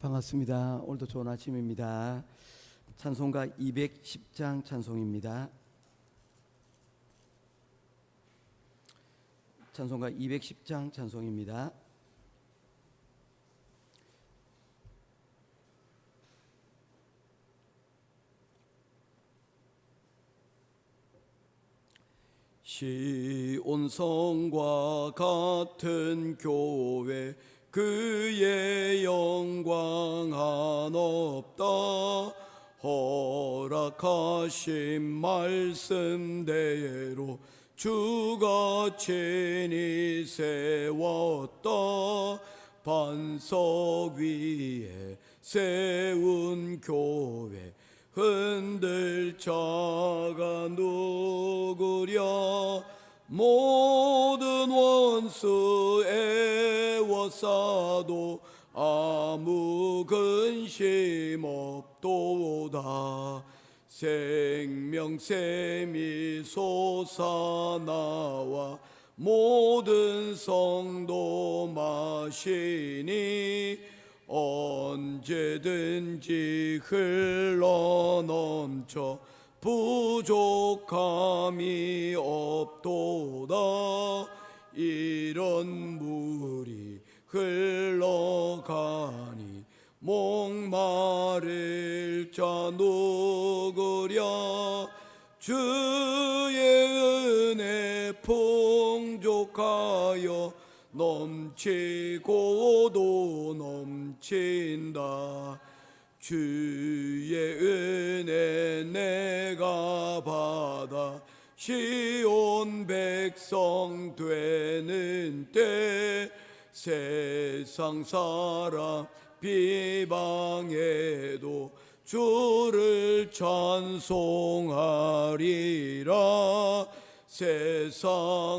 반갑습니다. 오늘도 좋은 아침입니다. 찬송가 210장 찬송입니다. 찬송가 210장 찬송입니다. 시온성과 같은 교회 그의 영광 한없다. 허락하신 말씀대로 주가 친히 세웠다. 반석 위에 세운 교회 흔들 자가 누구랴. 모든 원수 애워싸도 아무 근심 없도다. 생명샘이 솟아나와 모든 성도 마시니 언제든지 흘러넘쳐 부족함이 없도다. 이런 물이 흘러가니 목마를 자 누구랴. 주의 은혜 풍족하여 넘치고도 넘친다. 주의 은혜 내가 받아 시온 백성 되는 때 세상 사람 비방해도 주를 찬송하리라. 세상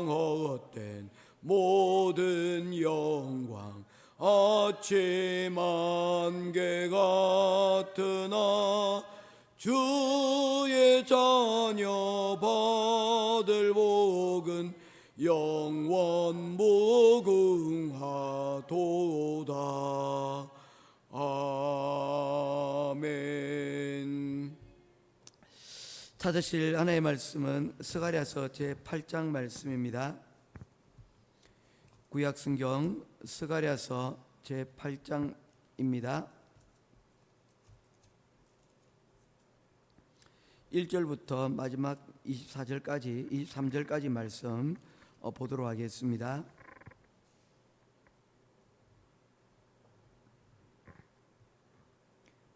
헛된 모든 영광 아침 안개 같으나 주의 자녀 받을 복은 영원 무궁하도다. 아멘. 찾으실 하나님의 말씀은 스가랴서 제8장 말씀입니다. 구약성경 스가랴서 제8장입니다. 1절부터 마지막 23절까지 말씀 보도록 하겠습니다.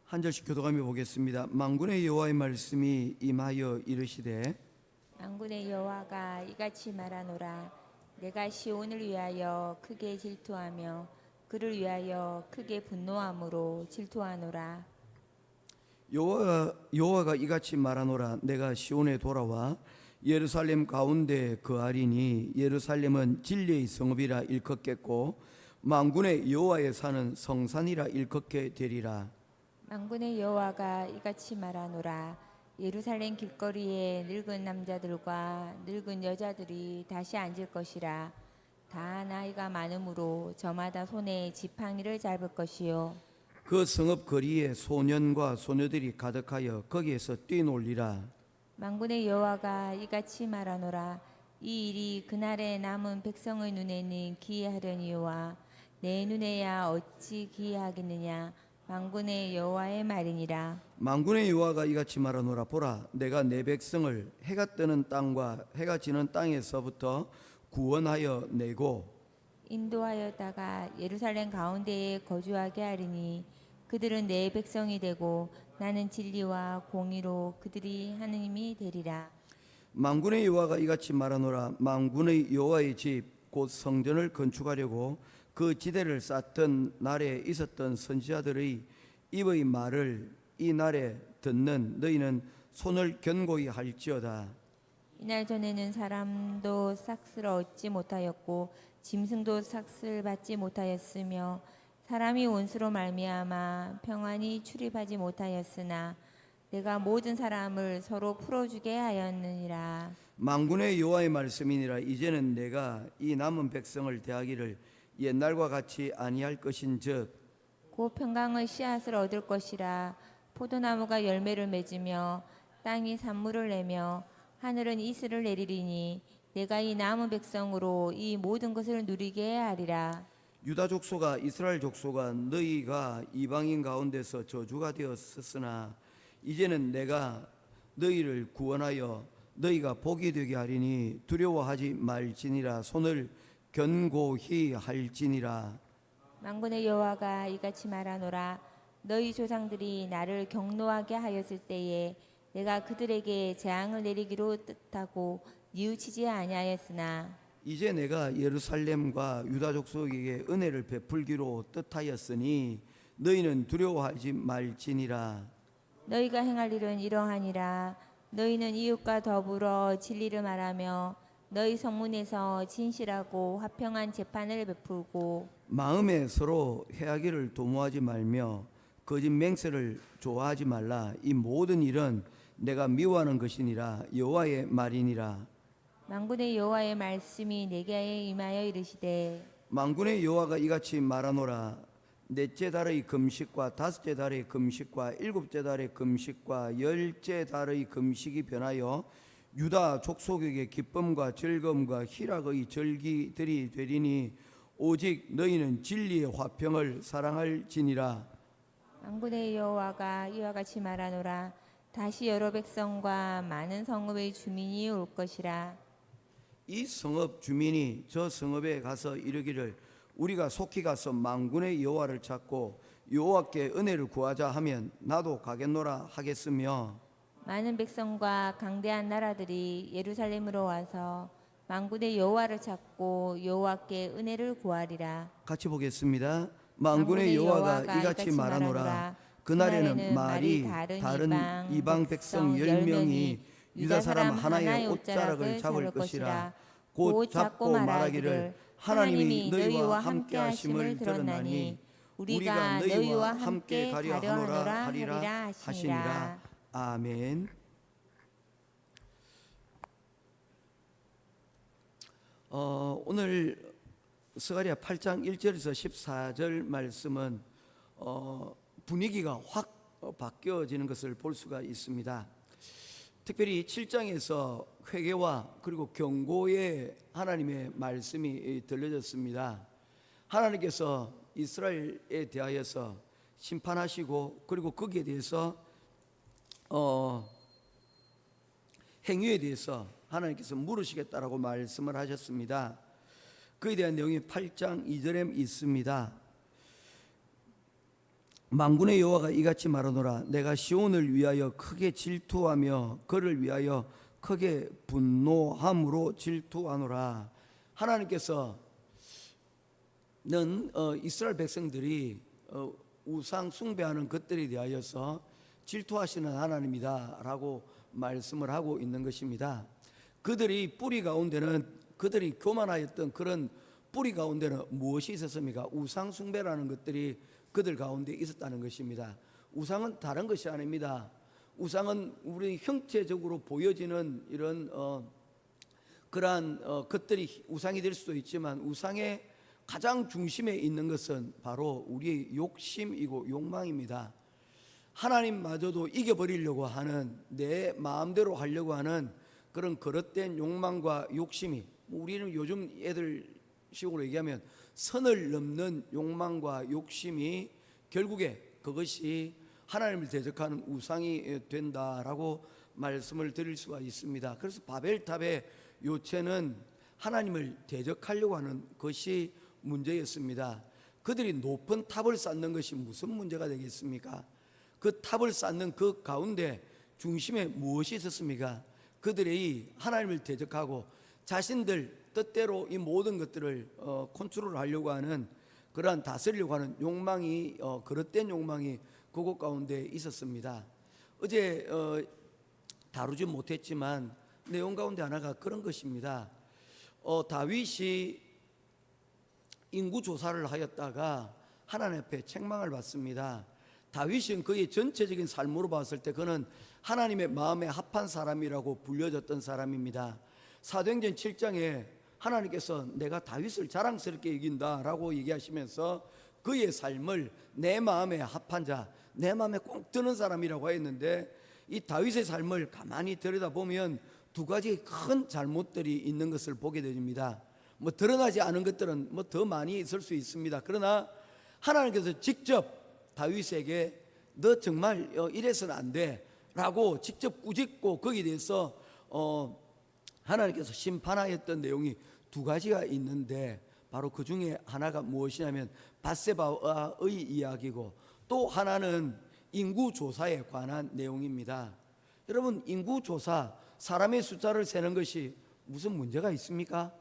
한 절씩 교독하며 보겠습니다. 만군의 여호와의 말씀이 임하여 이르시되 만군의 여호와가 이같이 말하노라. 내가 시온을 위하여 크게 질투하며 그를 위하여 크게 분노함으로 질투하노라. 여호와가 이같이 말하노라. 내가 시온에 돌아와 예루살렘 가운데 거하리니 예루살렘은 진리의 성읍이라 일컫겠고 만군의 여호와의 산은 성산이라 일컫게 되리라. 만군의 여호와가 이같이 말하노라. 예루살렘 길거리에 늙은 남자들과 늙은 여자들이 다시 앉을 것이라. 다 나이가 많으므로 저마다 손에 지팡이를 잡을 것이요. 그 성읍 거리에 소년과 소녀들이 가득하여 거기에서 뛰놀리라. 만군의 여호와가 이같이 말하노라. 이 일이 그날에 남은 백성의 눈에는 기이하려니와 내 눈에야 어찌 기이하겠느냐. 만군의 여호와의 말이니라. 만군의 여호와가 이같이 말하노라. 보라, 내가 내 백성을 해가 뜨는 땅과 해가 지는 땅에서부터 구원하여 내고 인도하였다가 예루살렘 가운데에 거주하게 하리니 그들은 내 백성이 되고 나는 진리와 공의로 그들이 하느님이 되리라. 만군의 여호와가 이같이 말하노라. 만군의 여호와의 집 곧 성전을 건축하려고 그 지대를 쌓던 날에 있었던 선지자들의 입의 말을 이 날에 듣는 너희는 손을 견고히 할지어다. 이날 전에는 사람도 삭슬 얻지 못하였고 짐승도 삭슬 받지 못하였으며 사람이 온수로 말미암아 평안히 출입하지 못하였으나 내가 모든 사람을 서로 풀어주게 하였느니라. 만군의 여호와의 말씀이니라. 이제는 내가 이 남은 백성을 대하기를 옛날과 같이 아니할 것인즉 곧 평강의 씨앗을 얻을 것이라. 포도나무가 열매를 맺으며 땅이 산물을 내며 하늘은 이슬을 내리리니 내가 이 남은 백성으로 이 모든 것을 누리게 하리라. 유다 족속아 이스라엘 족속아 너희가 이방인 가운데서 저주가 되었으나 이제는 내가 너희를 구원하여 너희가 복이 되게 하리니 두려워하지 말지니라. 손을 견고히 할지니라. 만군의 여호와가 이같이 말하노라. 너희 조상들이 나를 경노하게 하였을 때에 내가 그들에게 재앙을 내리기로 뜻하고 뉘우치지 아니하였으나 이제 내가 예루살렘과 유다 족속에게 은혜를 베풀기로 뜻하였으니 너희는 두려워하지 말지니라. 너희가 행할 일은 이러하니라. 너희는 이웃과 더불어 진리를 말하며 너희 성문에서 진실하고 화평한 재판을 베풀고 마음에 서로 해하기를 도모하지 말며 거짓 맹세를 좋아하지 말라. 이 모든 일은 내가 미워하는 것이니라. 여호와의 말이니라. 만군의 여호와의 말씀이 내게 임하여 이르시되 만군의 여호와가 이같이 말하노라. 넷째 달의 금식과 다섯째 달의 금식과 일곱째 달의 금식과 열째 달의 금식이 변하여 유다 족속에게 기쁨과 즐거움과 희락의 절기들이 되리니 오직 너희는 진리의 화평을 사랑할지니라. 만군의 여호와가 이와 같이 말하노라. 다시 여러 백성과 많은 성읍의 주민이 올 것이라. 이 성읍 주민이 저 성읍에 가서 이르기를 우리가 속히 가서 만군의 여호와를 찾고 여호와께 은혜를 구하자 하면 나도 가겠노라 하겠으며 많은 백성과 강대한 나라들이 예루살렘으로 와서 만군의 여호와를 찾고 여호와께 은혜를 구하리라. 같이 보겠습니다. 만군의 여호와가 이같이 말하노라. 그날에는 말이 다른 이방 백성 10명이 유다 사람 하나의 옷자락을 잡을 것이라. 곧 잡고 말하기를 하나님이 너희와 함께 하심을 들었나니 우리가 너희와 함께 가려 하노라 하리라 하시니라. 아멘. 오늘 스가랴 8장 1절에서 14절 말씀은 분위기가 확 바뀌어지는 것을 볼 수가 있습니다. 특별히 7장에서 회개와 그리고 경고의 하나님의 말씀이 들려졌습니다. 하나님께서 이스라엘에 대하여서 심판하시고 그리고 거기에 대해서 행위에 대해서 하나님께서 물으시겠다라고 말씀을 하셨습니다. 그에 대한 내용이 8장 2절에 있습니다. 만군의 여호와가 이같이 말하노라. 내가 시온을 위하여 크게 질투하며 그를 위하여 크게 분노함으로 질투하노라. 하나님께서는 이스라엘 백성들이 우상 숭배하는 것들에 대하여서 질투하시는 하나님이다 라고 말씀을 하고 있는 것입니다. 그들이 뿌리 가운데는 그들이 교만하였던 그런 뿌리 가운데는 무엇이 있었습니까? 우상 숭배라는 것들이 그들 가운데 있었다는 것입니다. 우상은 다른 것이 아닙니다. 우상은 우리 형체적으로 보여지는 이런 그러한 것들이 우상이 될 수도 있지만 우상의 가장 중심에 있는 것은 바로 우리의 욕심이고 욕망입니다. 하나님마저도 이겨버리려고 하는 내 마음대로 하려고 하는 그런 거릇된 욕망과 욕심이 우리는 요즘 애들 식으로 얘기하면 선을 넘는 욕망과 욕심이 결국에 그것이 하나님을 대적하는 우상이 된다라고 말씀을 드릴 수가 있습니다. 그래서 바벨탑의 요체는 하나님을 대적하려고 하는 것이 문제였습니다. 그들이 높은 탑을 쌓는 것이 무슨 문제가 되겠습니까? 그 탑을 쌓는 그 가운데 중심에 무엇이 있었습니까? 그들이 하나님을 대적하고 자신들 뜻대로 이 모든 것들을 컨트롤하려고 하는 그러한 다스리려고 하는 욕망이 그릇된 욕망이 그곳 가운데 있었습니다. 어제 다루지 못했지만 내용 가운데 하나가 그런 것입니다. 다윗이 인구 조사를 하였다가 하나님 앞에 책망을 받습니다. 다윗은 그의 전체적인 삶으로 봤을 때 그는 하나님의 마음에 합한 사람이라고 불려졌던 사람입니다. 사도행전 7장에 하나님께서 내가 다윗을 자랑스럽게 여긴다라고 얘기하시면서 그의 삶을 내 마음에 합한 자, 내 마음에 꼭 드는 사람이라고 했는데, 이 다윗의 삶을 가만히 들여다보면 두 가지 큰 잘못들이 있는 것을 보게 됩니다. 뭐 드러나지 않은 것들은 뭐 더 많이 있을 수 있습니다. 그러나 하나님께서 직접 다윗에게 너 정말 이래서는 안 돼 라고 직접 꾸짖고 거기에 대해서 하나님께서 심판하였던 내용이 두 가지가 있는데, 바로 그 중에 하나가 무엇이냐면 밧세바의 이야기고, 또 하나는 인구조사에 관한 내용입니다. 여러분, 인구조사, 사람의 숫자를 세는 것이 무슨 문제가 있습니까?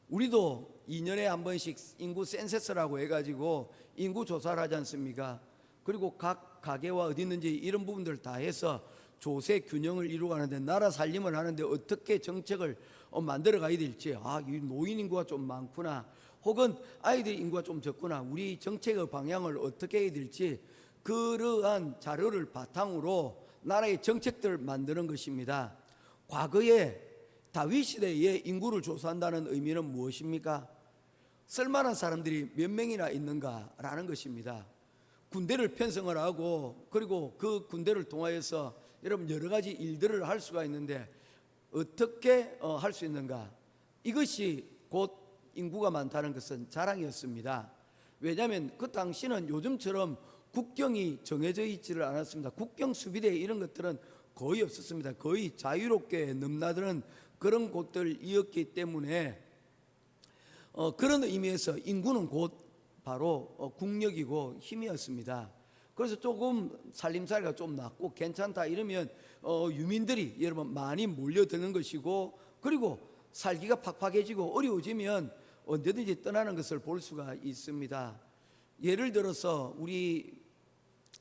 우리도 2년에 한 번씩 인구 센서스라고 해가지고 인구조사를 하지 않습니까? 그리고 각 가게와 어디 있는지 이런 부분들 다 해서 조세 균형을 이루어가는데, 나라 살림을 하는데 어떻게 정책을 만들어 가야 될지, 이 노인 인구가 좀 많구나, 혹은 아이들 인구가 좀 적구나, 우리 정책의 방향을 어떻게 해야 될지, 그러한 자료를 바탕으로 나라의 정책들을 만드는 것입니다. 과거에 다윗 시대에 인구를 조사한다는 의미는 무엇입니까? 쓸만한 사람들이 몇 명이나 있는가라는 것입니다. 군대를 편성을 하고, 그리고 그 군대를 통하여서 여러분 여러 가지 일들을 할 수가 있는데, 어떻게 할 수 있는가? 이것이 곧 인구가 많다는 것은 자랑이었습니다. 왜냐하면 그 당시는 요즘처럼 국경이 정해져 있지를 않았습니다. 국경 수비대 이런 것들은 거의 없었습니다. 거의 자유롭게 넘나드는 그런 곳들이었기 때문에 그런 의미에서 인구는 곧 바로 국력이고 힘이었습니다. 그래서 조금 살림살이가 좀 낫고 괜찮다 이러면 유민들이 여러분 많이 몰려드는 것이고, 그리고 살기가 팍팍해지고 어려워지면 언제든지 떠나는 것을 볼 수가 있습니다. 예를 들어서 우리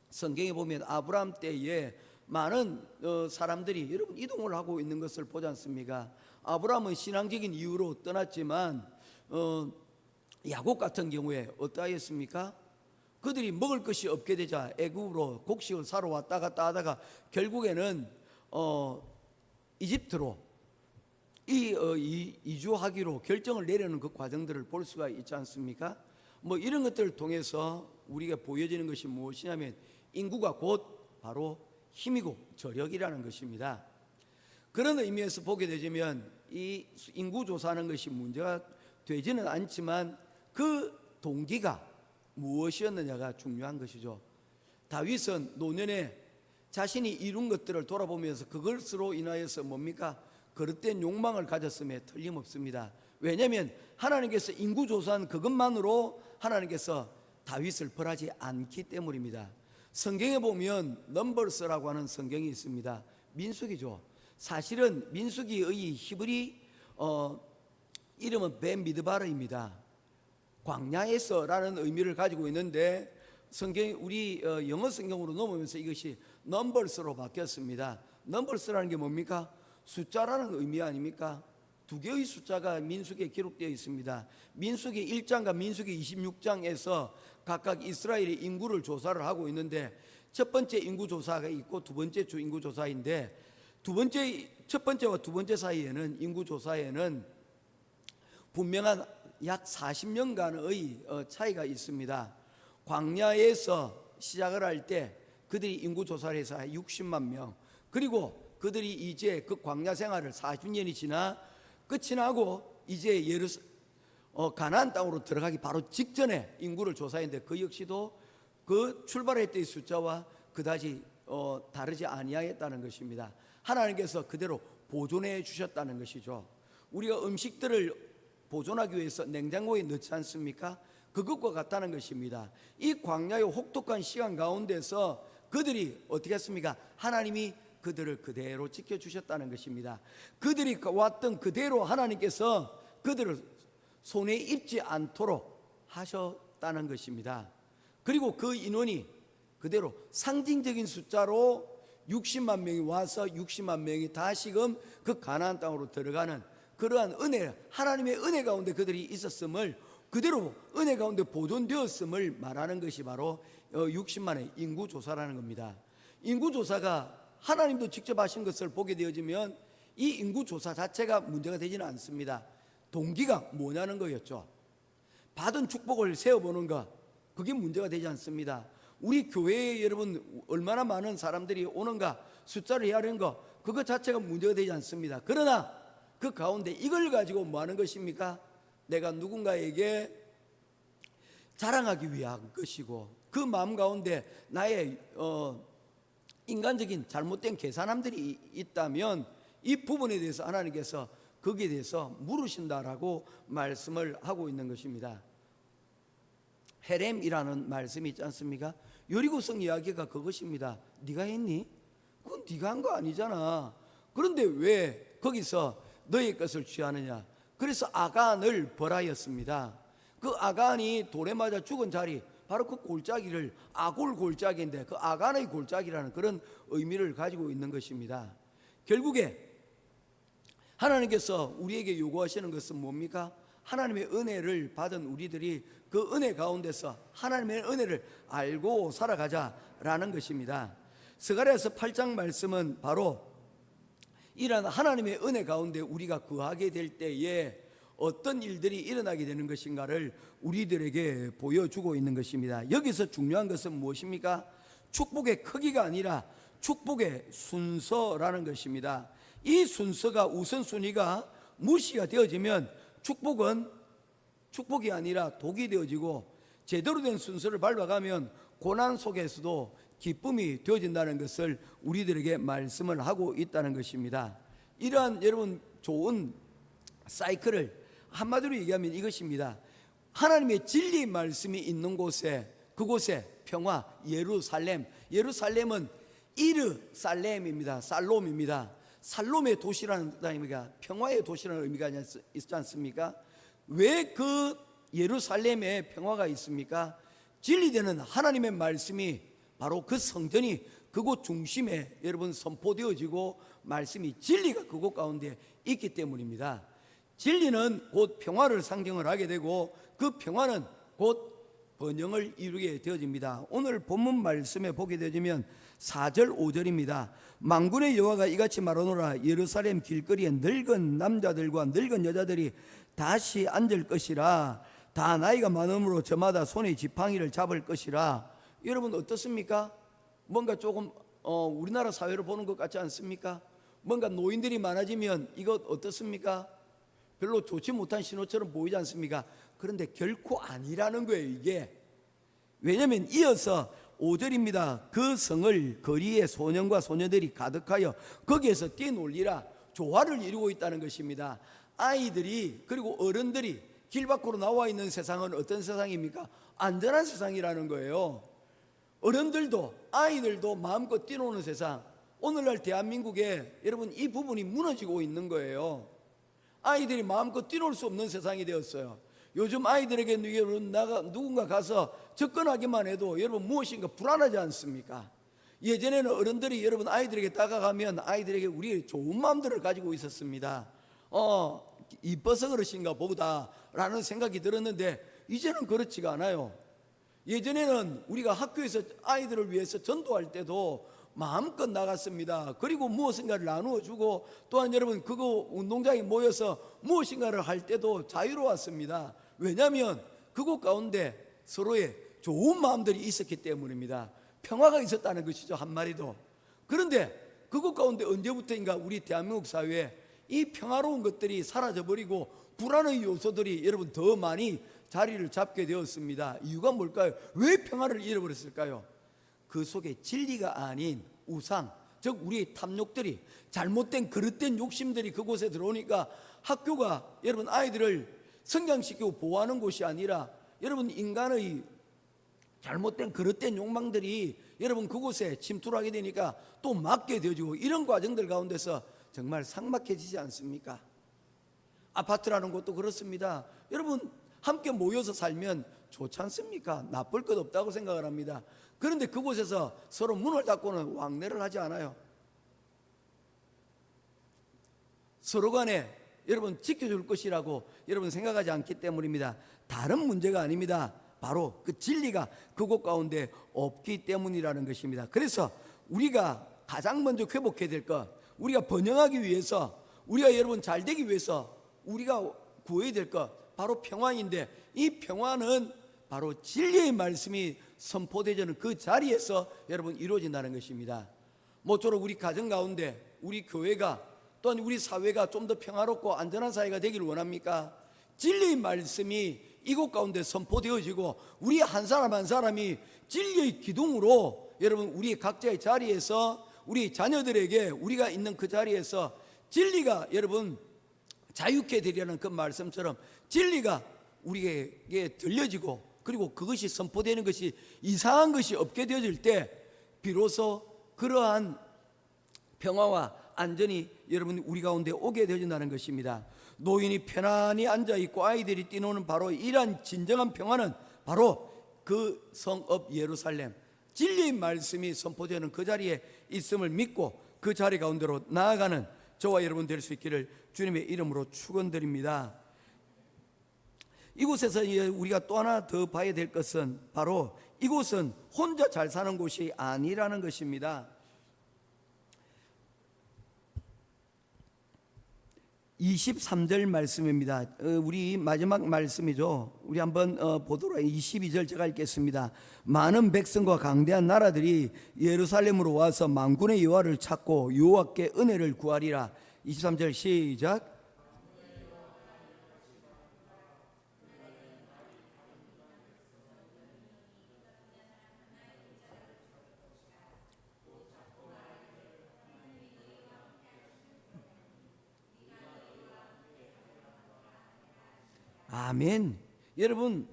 성경에 보면 아브라함 때에 많은 사람들이 여러분 이동을 하고 있는 것을 보지 않습니까? 아브라함은 신앙적인 이유로 떠났지만 야곱 같은 경우에 어떠하였습니까? 그들이 먹을 것이 없게 되자 애굽으로 곡식을 사러 왔다 갔다 하다가 결국에는 이집트로 이주하기로 결정을 내려는 그 과정들을 볼 수가 있지 않습니까? 뭐 이런 것들을 통해서 우리가 보여지는 것이 무엇이냐면 인구가 곧 바로 힘이고 저력이라는 것입니다. 그런 의미에서 보게 되면 이 인구조사하는 것이 문제가 되지는 않지만 그 동기가 무엇이었느냐가 중요한 것이죠. 다윗은 노년에 자신이 이룬 것들을 돌아보면서 그것으로 인하여서 뭡니까? 그릇된 욕망을 가졌음에 틀림없습니다. 왜냐하면 하나님께서 인구조사한 그것만으로 하나님께서 다윗을 벌하지 않기 때문입니다. 성경에 보면 넘버스라고 하는 성경이 있습니다. 민수기죠. 사실은 민수기의 히브리 이름은 벤미드바르입니다. 광야에서라는 의미를 가지고 있는데, 성경이 우리 영어 성경으로 넘으면서 이것이 넘버스로 바뀌었습니다. 넘버스라는 게 뭡니까? 숫자라는 의미 아닙니까? 두 개의 숫자가 민수기에 기록되어 있습니다. 민수기 1장과 민수기 26장에서 각각 이스라엘의 인구를 조사를 하고 있는데, 첫 번째 인구 조사가 있고 두 번째 주 인구 조사인데, 첫 번째와 두 번째 사이에는 인구 조사에는 분명한 약 40년간의 차이가 있습니다. 광야에서 시작을 할 때 그들이 인구 조사를 해서 60만 명, 그리고 그들이 이제 그 광야 생활을 40년이 지나 끝이 나고 이제 가나안 땅으로 들어가기 바로 직전에 인구를 조사했는데, 그 역시도 그 출발할 때의 숫자와 그다지 다르지 아니하였다는 것입니다. 하나님께서 그대로 보존해 주셨다는 것이죠. 우리가 음식들을 보존하기 위해서 냉장고에 넣지 않습니까? 그것과 같다는 것입니다. 이 광야의 혹독한 시간 가운데서 그들이 어떻게 했습니까? 하나님이 그들을 그대로 지켜주셨다는 것입니다. 그들이 왔던 그대로 하나님께서 그들을 손에 입지 않도록 하셨다는 것입니다. 그리고 그 인원이 그대로 상징적인 숫자로 60만 명이 와서 60만 명이 다시금 그 가나안 땅으로 들어가는 그러한 은혜, 하나님의 은혜 가운데 그들이 있었음을, 그대로 은혜 가운데 보존되었음을 말하는 것이 바로 60만의 인구조사라는 겁니다. 인구조사가 하나님도 직접 하신 것을 보게 되어지면 이 인구조사 자체가 문제가 되지는 않습니다. 동기가 뭐냐는 거였죠. 받은 축복을 세어보는 것, 그게 문제가 되지 않습니다. 우리 교회에 여러분 얼마나 많은 사람들이 오는가, 숫자를 헤아리는 거, 그것 자체가 문제가 되지 않습니다. 그러나 그 가운데 이걸 가지고 뭐 하는 것입니까? 내가 누군가에게 자랑하기 위한 것이고, 그 마음 가운데 나의 인간적인 잘못된 계산함들이 있다면 이 부분에 대해서 하나님께서 거기에 대해서 물으신다라고 말씀을 하고 있는 것입니다. 헤렘이라는 말씀이 있지 않습니까? 여리고성 이야기가 그것입니다. 네가 했니? 그건 네가 한 거 아니잖아. 그런데 왜 거기서 너의 것을 취하느냐? 그래서 아간을 벌하였습니다. 그 아간이 돌에 맞아 죽은 자리, 바로 그 골짜기를 아골 골짜기인데 그 아간의 골짜기라는 그런 의미를 가지고 있는 것입니다. 결국에 하나님께서 우리에게 요구하시는 것은 뭡니까? 하나님의 은혜를 받은 우리들이 그 은혜 가운데서 하나님의 은혜를 알고 살아가자라는 것입니다. 스가랴서 8장 말씀은 바로 이러한 하나님의 은혜 가운데 우리가 거하게 될 때에 어떤 일들이 일어나게 되는 것인가를 우리들에게 보여주고 있는 것입니다. 여기서 중요한 것은 무엇입니까? 축복의 크기가 아니라 축복의 순서라는 것입니다. 이 순서가 우선순위가 무시가 되어지면 축복은 축복이 아니라 독이 되어지고, 제대로 된 순서를 밟아가면 고난 속에서도 기쁨이 되어진다는 것을 우리들에게 말씀을 하고 있다는 것입니다. 이러한 여러분 좋은 사이클을 한마디로 얘기하면 이것입니다. 하나님의 진리 말씀이 있는 곳에, 그곳에 평화, 예루살렘. 예루살렘은 이르살렘입니다. 살롬입니다. 살롬의 도시라는 의미가, 평화의 도시라는 의미가 있지 않습니까? 왜 그 예루살렘에 평화가 있습니까? 진리되는 하나님의 말씀이 바로 그 성전이 그곳 중심에 여러분 선포되어지고, 말씀이 진리가 그곳 가운데 있기 때문입니다. 진리는 곧 평화를 상징을 하게 되고, 그 평화는 곧 번영을 이루게 되어집니다. 오늘 본문 말씀에 보게 되면 4절 5절입니다. 만군의 여호와가 이같이 말하노라. 예루살렘 길거리에 늙은 남자들과 늙은 여자들이 다시 앉을 것이라. 다 나이가 많으므로 저마다 손에 지팡이를 잡을 것이라. 여러분 어떻습니까? 뭔가 조금 우리나라 사회를 보는 것 같지 않습니까? 뭔가 노인들이 많아지면 이것 어떻습니까? 별로 좋지 못한 신호처럼 보이지 않습니까? 그런데 결코 아니라는 거예요, 이게. 왜냐하면 이어서 5절입니다. 그 성을 거리에 소년과 소녀들이 가득하여 거기에서 뛰놀리라. 조화를 이루고 있다는 것입니다. 아이들이 그리고 어른들이 길 밖으로 나와 있는 세상은 어떤 세상입니까? 안전한 세상이라는 거예요. 어른들도 아이들도 마음껏 뛰노는 세상. 오늘날 대한민국에 여러분 이 부분이 무너지고 있는 거예요. 아이들이 마음껏 뛰놀 수 없는 세상이 되었어요. 요즘 아이들에게 누군가 가서 접근하기만 해도 여러분 무엇인가 불안하지 않습니까? 예전에는 어른들이 여러분 아이들에게 다가가면 아이들에게 우리 좋은 마음들을 가지고 있었습니다. 이뻐서 그러신가 보다 라는 생각이 들었는데, 이제는 그렇지가 않아요. 예전에는 우리가 학교에서 아이들을 위해서 전도할 때도 마음껏 나갔습니다. 그리고 무엇인가를 나누어 주고, 또한 여러분 그거 운동장에 모여서 무엇인가를 할 때도 자유로웠습니다. 왜냐하면 그곳 가운데 서로의 좋은 마음들이 있었기 때문입니다. 평화가 있었다는 것이죠, 한 마리도. 그런데 그곳 가운데 언제부터인가 우리 대한민국 사회에 이 평화로운 것들이 사라져버리고 불안의 요소들이 여러분 더 많이 자리를 잡게 되었습니다. 이유가 뭘까요? 왜 평화를 잃어버렸을까요? 그 속에 진리가 아닌 우상, 즉 우리의 탐욕들이, 잘못된 그릇된 욕심들이 그곳에 들어오니까 학교가 여러분 아이들을 성장시키고 보호하는 곳이 아니라 여러분 인간의 잘못된 그릇된 욕망들이 여러분 그곳에 침투를 하게 되니까 또 막게 되어지고, 이런 과정들 가운데서 정말 삭막해지지 않습니까? 아파트라는 것도 그렇습니다. 여러분 함께 모여서 살면 좋지 않습니까? 나쁠 것 없다고 생각을 합니다. 그런데 그곳에서 서로 문을 닫고는 왕래를 하지 않아요. 서로 간에 여러분 지켜줄 것이라고 여러분 생각하지 않기 때문입니다. 다른 문제가 아닙니다. 바로 그 진리가 그곳 가운데 없기 때문이라는 것입니다. 그래서 우리가 가장 먼저 회복해야 될 것, 우리가 번영하기 위해서, 우리가 여러분 잘 되기 위해서 우리가 구해야 될 것, 바로 평화인데, 이 평화는 바로 진리의 말씀이 선포되는 그 자리에서 여러분 이루어진다는 것입니다. 모쪼록 우리 가정 가운데 우리 교회가 또한 우리 사회가 좀 더 평화롭고 안전한 사회가 되기를 원합니까? 진리의 말씀이 이곳 가운데 선포되어지고 우리 한 사람 한 사람이 진리의 기둥으로 여러분 우리 각자의 자리에서 우리 자녀들에게 우리가 있는 그 자리에서 진리가 여러분 자유케 되리라는 그 말씀처럼 진리가 우리에게 들려지고 그리고 그것이 선포되는 것이 이상한 것이 없게 되어질 때 비로소 그러한 평화와 안전이 여러분 우리 가운데 오게 되어진다는 것입니다. 노인이 편안히 앉아있고 아이들이 뛰노는 바로 이러한 진정한 평화는 바로 그 성읍 예루살렘 진리의 말씀이 선포되는 그 자리에 있음을 믿고 그 자리 가운데로 나아가는 저와 여러분 될 수 있기를 주님의 이름으로 축원드립니다. 이곳에서 우리가 또 하나 더 봐야 될 것은 바로 이곳은 혼자 잘 사는 곳이 아니라는 것입니다. 23절 말씀입니다. 우리 마지막 말씀이죠. 우리 한번 보도록 22절 제가 읽겠습니다. 많은 백성과 강대한 나라들이 예루살렘으로 와서 만군의 여호와를 찾고 여호와께 은혜를 구하리라. 23절 시작. 아멘. 여러분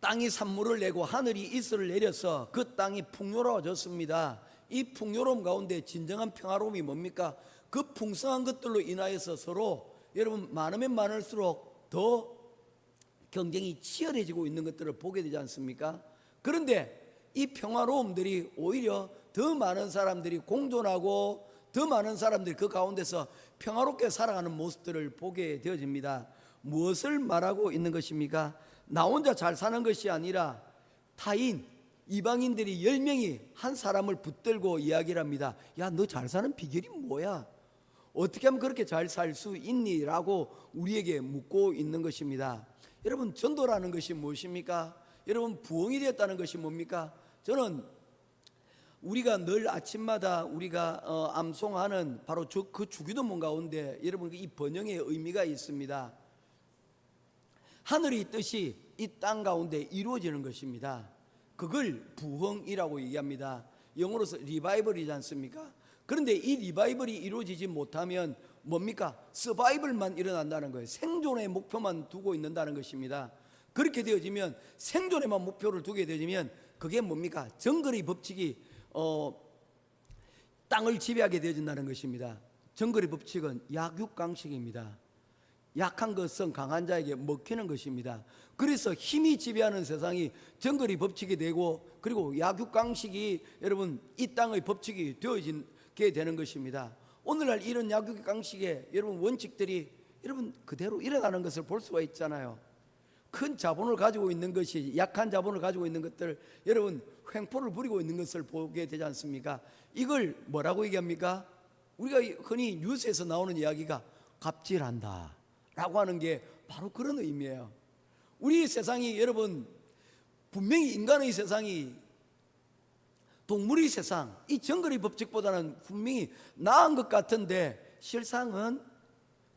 땅이 산물을 내고 하늘이 이슬을 내려서 그 땅이 풍요로워졌습니다. 이 풍요로움 가운데 진정한 평화로움이 뭡니까? 그 풍성한 것들로 인하여서 서로 여러분 많으면 많을수록 더 경쟁이 치열해지고 있는 것들을 보게 되지 않습니까? 그런데 이 평화로움들이 오히려 더 많은 사람들이 공존하고 더 많은 사람들이 그 가운데서 평화롭게 살아가는 모습들을 보게 되어집니다. 무엇을 말하고 있는 것입니까? 나 혼자 잘 사는 것이 아니라 타인, 이방인들이 10명이 한 사람을 붙들고 이야기를 합니다. 야, 너 잘 사는 비결이 뭐야? 어떻게 하면 그렇게 잘 살 수 있니? 라고 우리에게 묻고 있는 것입니다. 여러분, 전도라는 것이 무엇입니까? 여러분, 부흥이 되었다는 것이 뭡니까? 저는 우리가 늘 아침마다 우리가 암송하는 바로 그 주기도문 가운데 여러분 이 번영의 의미가 있습니다. 하늘의 뜻이 이 땅 가운데 이루어지는 것입니다. 그걸 부흥이라고 얘기합니다. 영어로서 리바이벌이지 않습니까? 그런데 이 리바이벌이 이루어지지 못하면 뭡니까? 서바이벌만 일어난다는 거예요. 생존의 목표만 두고 있는다는 것입니다. 그렇게 되어지면 생존에만 목표를 두게 되어지면 그게 뭡니까? 정글의 법칙이 땅을 지배하게 되어진다는 것입니다. 정글의 법칙은 약육강식입니다. 약한 것은 강한 자에게 먹히는 것입니다. 그래서 힘이 지배하는 세상이 정글의 법칙이 되고 그리고 약육강식이 여러분 이 땅의 법칙이 되어지게 되는 것입니다. 오늘날 이런 약육강식의 여러분 원칙들이 여러분 그대로 일어나는 것을 볼 수가 있잖아요. 큰 자본을 가지고 있는 것이 약한 자본을 가지고 있는 것들 여러분 횡포를 부리고 있는 것을 보게 되지 않습니까? 이걸 뭐라고 얘기합니까? 우리가 흔히 뉴스에서 나오는 이야기가 갑질한다 라고 하는 게 바로 그런 의미예요. 우리 세상이 여러분 분명히 인간의 세상이 동물의 세상 이 정글의 법칙보다는 분명히 나은 것 같은데 실상은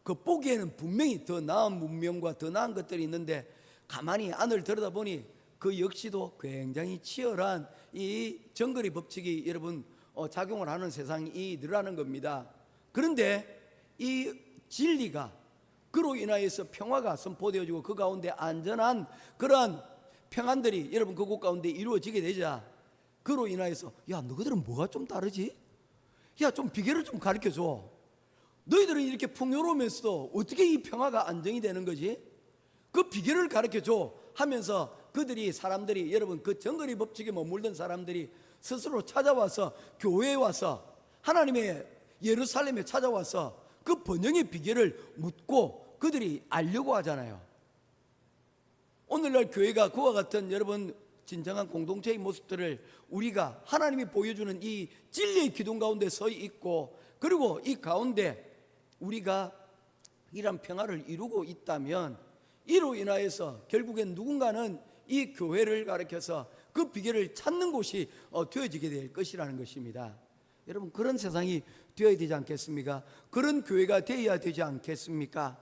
그 보기에는 분명히 더 나은 문명과 더 나은 것들이 있는데 가만히 안을 들여다보니 그 역시도 굉장히 치열한 이 정글의 법칙이 여러분 작용을 하는 세상이 늘어나는 겁니다. 그런데 이 진리가 그로 인하여서 평화가 선포되어지고 그 가운데 안전한 그러한 평안들이 여러분 그곳 가운데 이루어지게 되자 그로 인하여서 야 너희들은 뭐가 좀 다르지? 야 좀 비결을 좀 가르쳐줘. 너희들은 이렇게 풍요로우면서도 어떻게 이 평화가 안정이 되는 거지? 그 비결을 가르쳐줘 하면서 그들이 사람들이 여러분 그 정글의 법칙에 머물던 사람들이 스스로 찾아와서 교회에 와서 하나님의 예루살렘에 찾아와서 그 번영의 비결을 묻고 그들이 알려고 하잖아요. 오늘날 교회가 그와 같은 여러분 진정한 공동체의 모습들을 우리가 하나님이 보여주는 이 진리의 기둥 가운데 서 있고 그리고 이 가운데 우리가 이런 평화를 이루고 있다면 이로 인하여서 결국엔 누군가는 이 교회를 가리켜서 그 비결을 찾는 곳이 되어지게 될 것이라는 것입니다. 여러분, 그런 세상이 되어야 되지 않겠습니까? 그런 교회가 되어야 되지 않겠습니까?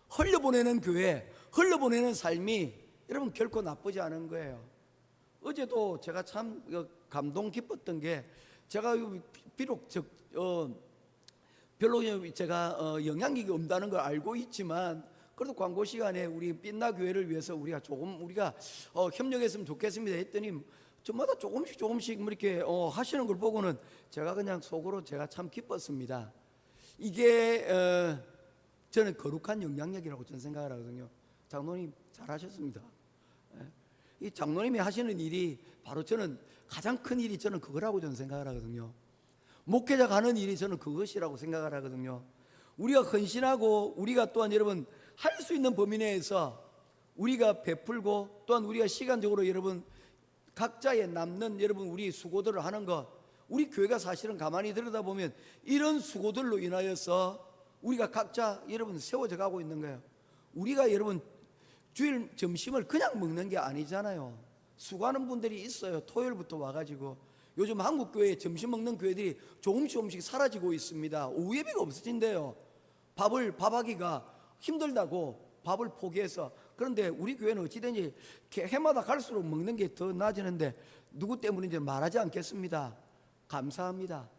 흘려보내는 교회, 흘려보내는 삶이 여러분 결코 나쁘지 않은 거예요. 어제도 제가 참 감동 깊었던 게, 제가 비록 별로 제가 영향력이 없다는 걸 알고 있지만, 그래도 광고 시간에 우리 빛나 교회를 위해서 우리가 협력했으면 좋겠습니다 했더니, 저마다 조금씩 이렇게 하시는 걸 보고는 제가 그냥 속으로 제가 참 기뻤습니다. 이게 저는 거룩한 영향력이라고 저는 생각을 하거든요. 장로님 잘하셨습니다. 이 장로님이 하시는 일이 바로 저는 가장 큰 일이 저는 그거라고 저는 생각을 하거든요. 목회자가 하는 일이 저는 그것이라고 생각을 하거든요. 우리가 헌신하고 우리가 또한 여러분 할 수 있는 범위 내에서 우리가 베풀고, 또한 우리가 시간적으로 여러분 각자의 남는 여러분 우리 수고들을 하는 것, 우리 교회가 사실은 가만히 들여다보면 이런 수고들로 인하여서 우리가 각자 여러분 세워져 가고 있는 거예요. 우리가 여러분 주일 점심을 그냥 먹는 게 아니잖아요. 수고하는 분들이 있어요. 토요일부터 와가지고 요즘 한국 교회 점심 먹는 교회들이 조금씩 사라지고 있습니다. 오후 예배가 없어진대요. 밥하기가 힘들다고 밥을 포기해서. 그런데 우리 교회는 어찌든지 해마다 갈수록 먹는 게 더 나아지는데 누구 때문인지 말하지 않겠습니다. 감사합니다.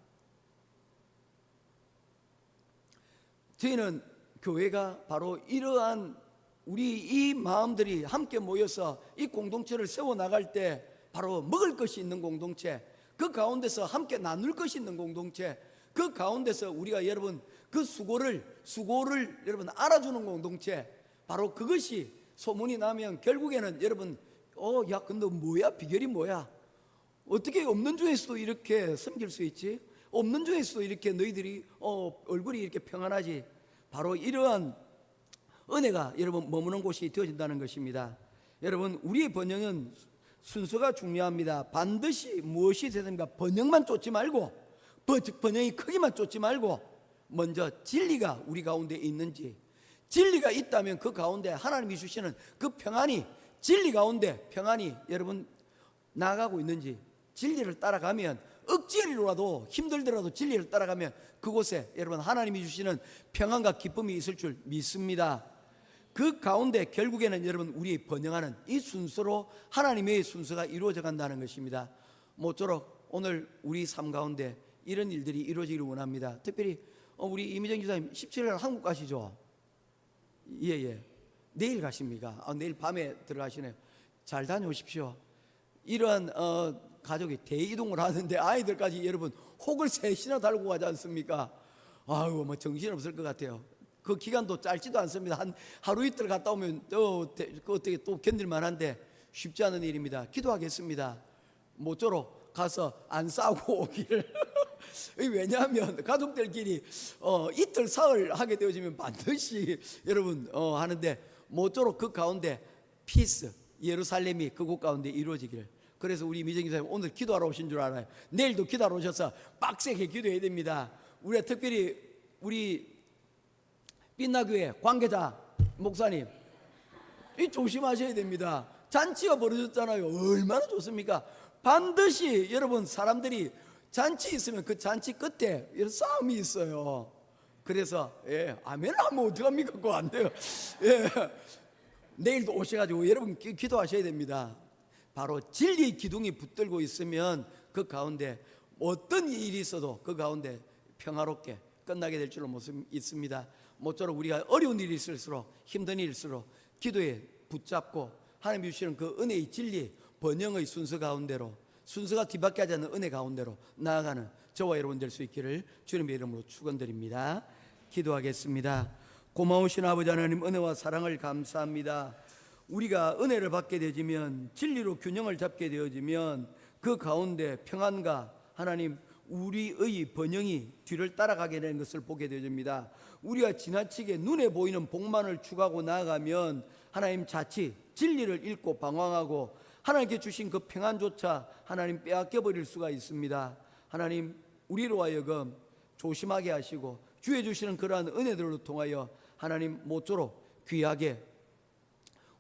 저희는 교회가 바로 이러한 우리 이 마음들이 함께 모여서 이 공동체를 세워나갈 때 바로 먹을 것이 있는 공동체, 그 가운데서 함께 나눌 것이 있는 공동체, 그 가운데서 우리가 여러분 그 수고를 여러분 알아주는 공동체, 바로 그것이 소문이 나면 결국에는 여러분 야 근데 뭐야, 비결이 뭐야, 어떻게 없는 중에서도 이렇게 섬길 수 있지, 없는 중에서도 이렇게 너희들이 얼굴이 이렇게 평안하지. 바로 이러한 은혜가 여러분 머무는 곳이 되어진다는 것입니다. 여러분, 우리의 번영은 순서가 중요합니다. 반드시 무엇이 되든가 번영만 쫓지 말고, 번영이 크기만 쫓지 말고, 먼저 진리가 우리 가운데 있는지, 진리가 있다면 그 가운데 하나님이 주시는 그 평안이, 진리 가운데 평안이 여러분 나아가고 있는지, 진리를 따라가면 억지로라도 힘들더라도 진리를 따라가면 그곳에 여러분 하나님이 주시는 평안과 기쁨이 있을 줄 믿습니다. 그 가운데 결국에는 여러분 우리 번영하는 이 순서로 하나님의 순서가 이루어져 간다는 것입니다. 모쪼록 오늘 우리 삶 가운데 이런 일들이 이루어지기를 원합니다. 특별히 우리 이미정 기자님 17일 한국 가시죠? 예. 내일 가십니까? 내일 밤에 들어가시네요. 잘 다녀오십시오. 이러한 가족이 대이동을 하는데 아이들까지 여러분 혹을 셋이나 달고 가지 않습니까? 아유, 뭐 정신없을 것 같아요. 그 기간도 짧지도 않습니다. 한 하루 이틀 갔다 오면 어떻게 또 견딜만 한데 쉽지 않은 일입니다. 기도하겠습니다. 모쪼록 가서 안 싸우고 오기를. 왜냐하면 가족들끼리 이틀 사흘 하게 되어지면 반드시 여러분 하는데, 모쪼록 그 가운데 피스, 예루살렘이 그곳 가운데 이루어지기를. 그래서 우리 미정 기자님 오늘 기도하러 오신 줄 알아요. 내일도 기도하러 오셔서 빡세게 기도해야 됩니다. 우리가 특별히 우리 빛나교회 관계자 목사님, 이 조심하셔야 됩니다. 잔치가 벌어졌잖아요. 얼마나 좋습니까? 반드시 여러분 사람들이 잔치 있으면 그 잔치 끝에 이런 싸움이 있어요. 그래서 아멘 하면 어떡합니까? 그거 안 돼요. 내일도 오셔가지고 여러분 기도하셔야 됩니다. 바로 진리의 기둥이 붙들고 있으면 그 가운데 어떤 일이 있어도 그 가운데 평화롭게 끝나게 될 줄로 믿습니다. 모쪼록 우리가 어려운 일이 있을수록, 힘든 일이 있을수록 기도에 붙잡고 하나님이 주시는 그 은혜의 진리, 번영의 순서 가운데로, 순서가 뒤바뀌지 않는 은혜 가운데로 나아가는 저와 여러분 될 수 있기를 주님의 이름으로 축원드립니다. 기도하겠습니다. 고마우신 아버지 하나님, 은혜와 사랑을 감사합니다. 우리가 은혜를 받게 되지면, 진리로 균형을 잡게 되어지면 그 가운데 평안과 하나님 우리의 번영이 뒤를 따라가게 되는 것을 보게 되어집니다. 우리가 지나치게 눈에 보이는 복만을 추구하고 나아가면 하나님 자칫 진리를 잃고 방황하고 하나님께 주신 그 평안조차 하나님 빼앗겨 버릴 수가 있습니다. 하나님, 우리로 하여금 조심하게 하시고 주의 주시는 그러한 은혜들로 통하여 하나님 모쪼록 귀하게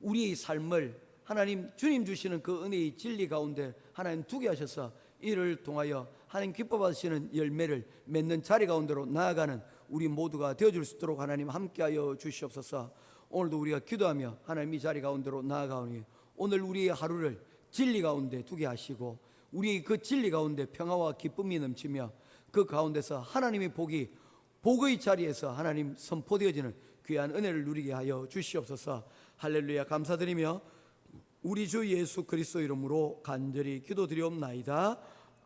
우리의 삶을 하나님 주님 주시는 그 은혜의 진리 가운데 하나님 두게 하셔서 이를 통하여 하나님 기뻐 받으시는 열매를 맺는 자리 가운데로 나아가는 우리 모두가 되어줄 수 있도록 하나님 함께하여 주시옵소서. 오늘도 우리가 기도하며 하나님 이 자리 가운데로 나아가오니 오늘 우리의 하루를 진리 가운데 두게 하시고 우리 그 진리 가운데 평화와 기쁨이 넘치며 그 가운데서 하나님의 복이 복의 자리에서 하나님 선포되어지는 귀한 은혜를 누리게 하여 주시옵소서. 할렐루야. 감사드리며 우리 주 예수 그리스도 이름으로 간절히 기도드리옵나이다.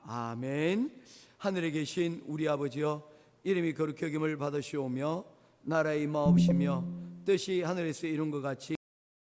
아멘. 하늘에 계신 우리 아버지여, 이름이 거룩히 여김을 받으시오며 나라의 임하옵시며 뜻이 하늘에서 이룬 것 같이